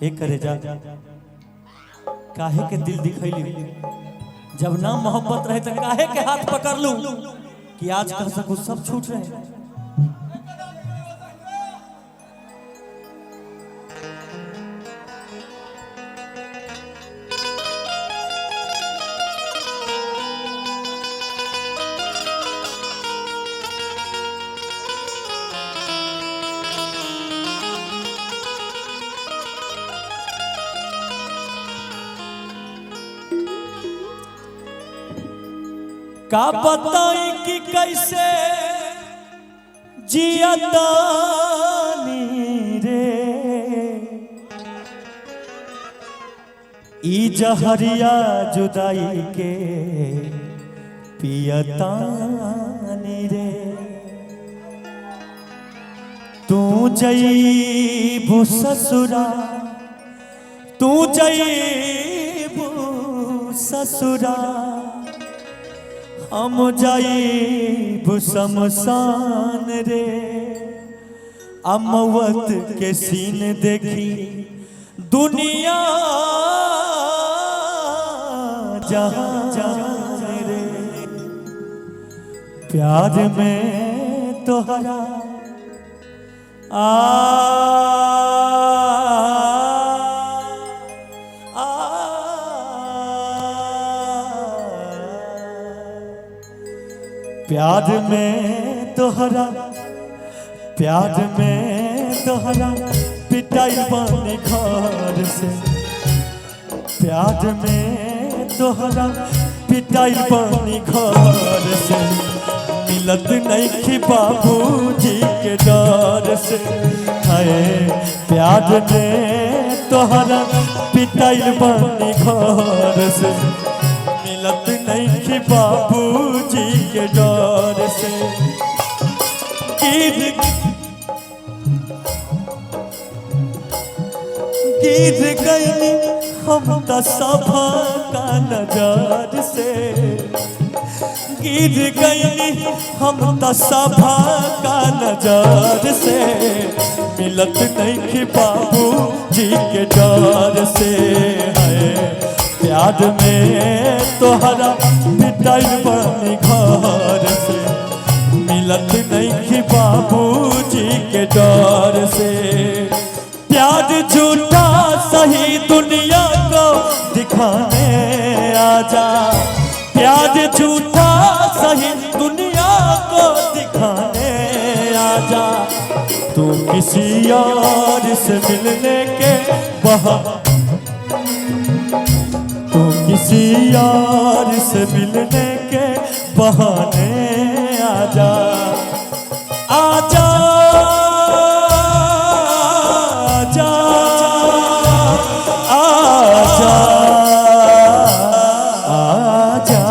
एक करे जा काहे के दिल दिखैली जब ना मोहब्बत रहे तो काहे के हाथ पकड़ लूं कि आज कह सकूं सब छूट रहे। का बताई कि कैसे जियतानी रे ई जहरिया जुदाई के पियतानी रे। तू जईबू ससुरा तू जईबू ससुरा हम जाइब शमशान रे। अमवत के सीन देखी दुनिया जहां रे। प्यार में तोहरा प्यार में तोहरा पिटाई बने घर से। प्यार में तोहरा पिटाई बने घर से। मिलत नहीं कि बाबूजी के डर से। है प्यार में तोहरा पिटाई बने घर से। मिलत नहीं कि बाबूजी के डर से। गिर गई हम तो सभा का नजर से। गिर गई हम तो सभा का नजर से। मिलत नहीं कि बाबूजी के डर से। है प्यार में तोहरा पिटाई बनी घर से। मिलत नहीं कि बाबूजी के डर से। प्यार झूठा सही दुनिया को दिखाने आजा। प्यार झूठा सही दुनिया को दिखाने आजा। तू किसी और से मिलने के किसी यार से मिलने के बहाने आजा। आजा आजा आजा आजा।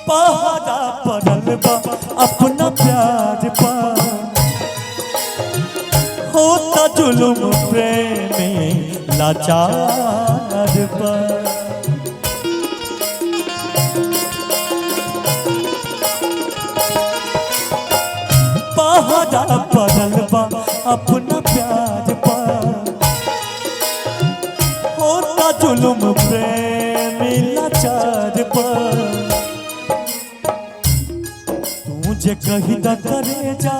पहाड़ा पड़ल बा अपना प्यार पर। होता जुल्म प्रेमी लाचार पर। पहाड़ा पड़ल बा अपना प्यार पर। होता जुल्म प्रेमी लाचार पर। मुझे कहीं न करे जा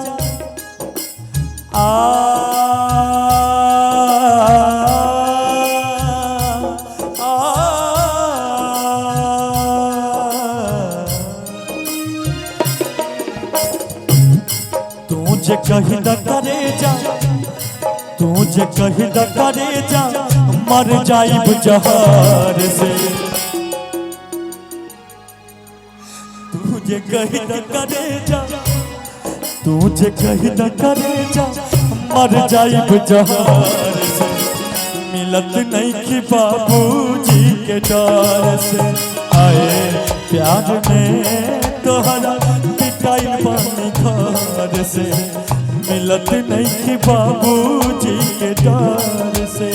तुझे कहीं न करे जा। तुझे कहीं न करे जा। मर जाइब जहर से। तुझे कहीं न करे जा। तुझे कहीं न करे जा। मर जाइब जहर से। मिलत नहीं कि बाबूजी के डर से। आए प्यार में तोहरा पिटाई पानी घर से मिलत नहीं कि बाबूजी के डर से।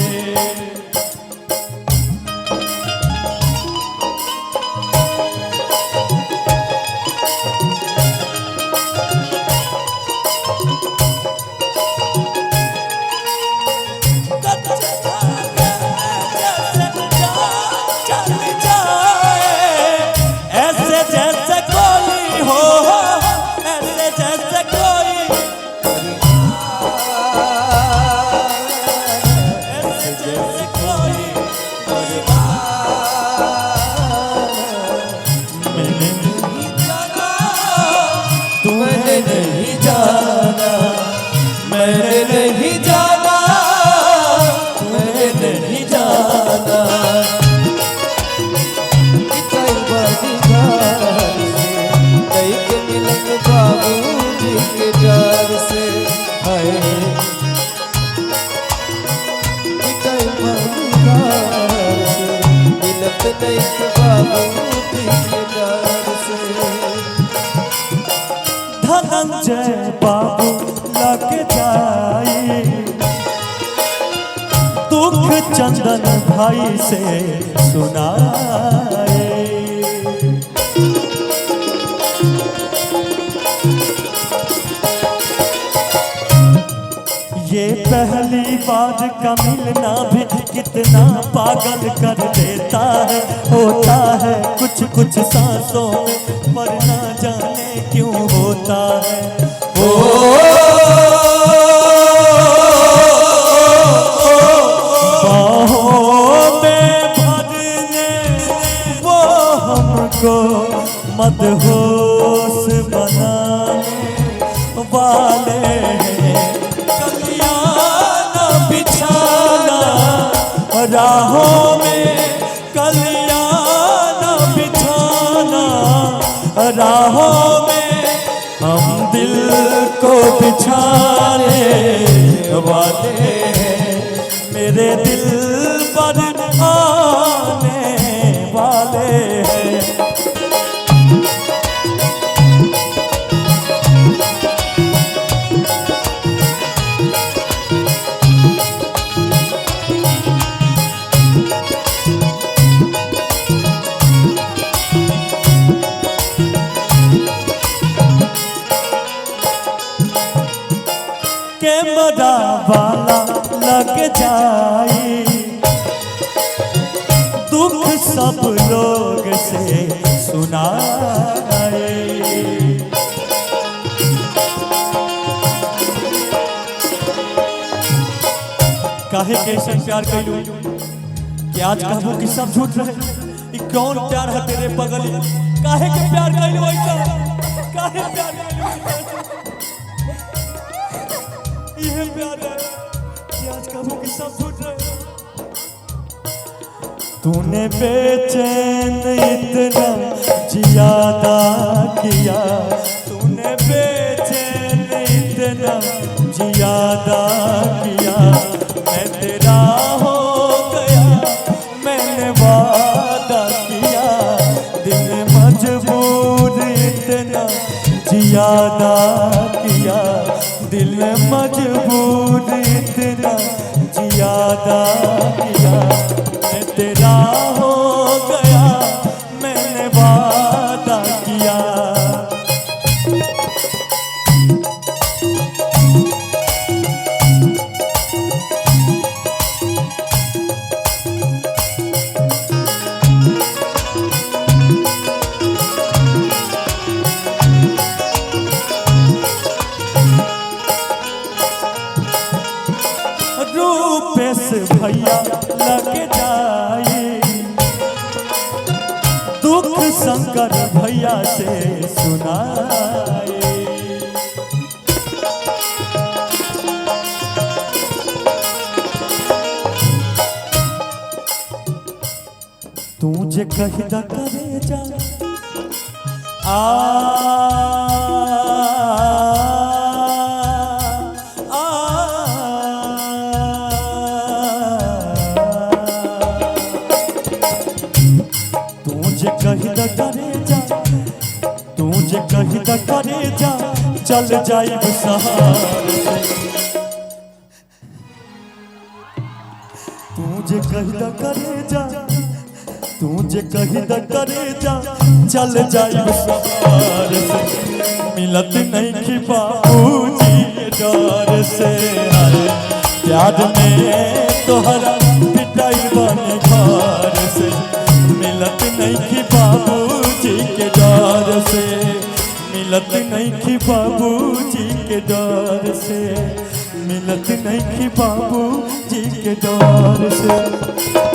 धनंजय बाबू लग जाए दुख चंदन भाई से सुनाए। ये पहली बार का मिलना भी कितना पागल कर देता है। होता है कुछ कुछ सांसों में पर ना जाने क्यों होता है। बाहों में भरने वो हमको मदहोश बनाने वाले हैं। राहों में कलियां बिछाना, राहों में हम दिल को बिछाने वाले हैं। मेरे दिल पर आने वाले हैं। कैमरा वाला लग जाए दुख सब लोग से सुनाए। काहे कैसे प्यार कैलू कि आज कहबो कि सब झूठ रहे। कौन प्यार है तेरे पगली, काहे के प्यार कैलू ऐसा, काहे प्यार कैलू। ये प्यार है कि आज कहबो कि सब झूठ रहे। तूने बेचैन इतना जियादा किया, तूने बेचैन इतना जियादा किया। मैं तेरा हो गया, मैंने वादा किया। दिल मजबूर इतना जियादा किया, दिल मजबूर इतना जियादा किया। मैं तेरा हो गया, मैंने वादा किया। रूपेश भैया लग जाए दुख शंकर भैया से सुनाए। तू जे कही द करे जा कही द करे कही द करे जा चल जाइब सहार से, तुझे कही द करे जा, तुझे कही द करे जा चल जाइब सहार से, मिलत नहीं कि बाबूजी के डर से, प्यार में तोहरा पिटाई बने घर से, मिलत नहीं कि बाबूजी के डर से, मिलत नहीं कि बाबूजी के डर से, मिलत नहीं कि बाबूजी के डर से।